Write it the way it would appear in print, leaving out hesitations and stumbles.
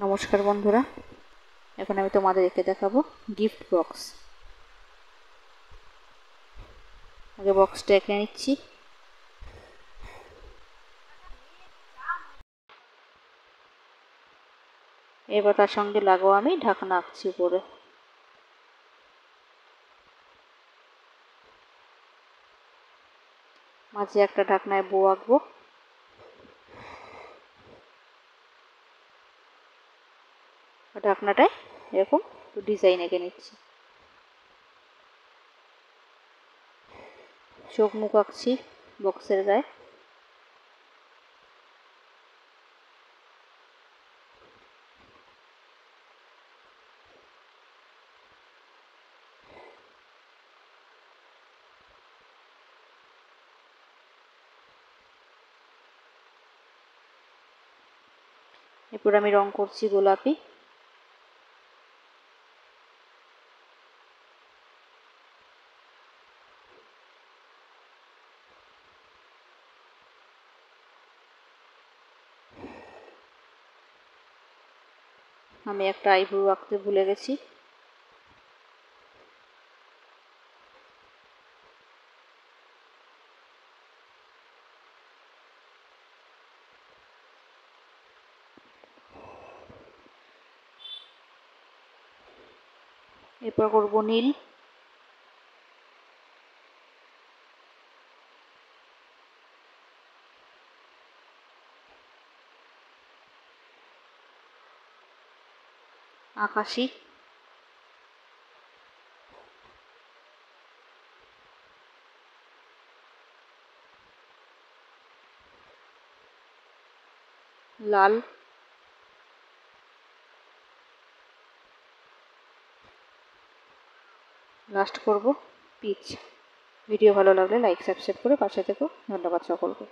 নমস্কার বন্ধুরা, এখন আমি তোমাদেরকে দেখাবো গিফট বক্স। আগে বক্সটা এঁকে নিচ্ছি। এবার তার সঙ্গে লাগাবো আমি ঢাকনা আঁকছি উপরে। মাঝে একটা ঢাকনায় বো আঁকবো। ঢাকনাটায় এরকম একটু ডিজাইন এঁকে নিচ্ছি। চোখ মুখ আঁকছি বক্সের গায়ে। এরপর আমি রং করছি গোলাপি। আমি একটা আইব্রো আঁকতে ভুলে গেছি। এরপর করব নীল। আকাশি। লাল। লাস্ট করব পিচ। ভিডিও ভালো লাগলে লাইক সাবস্ক্রাইব করে পাশে থেকো। ধন্যবাদ সকলকে।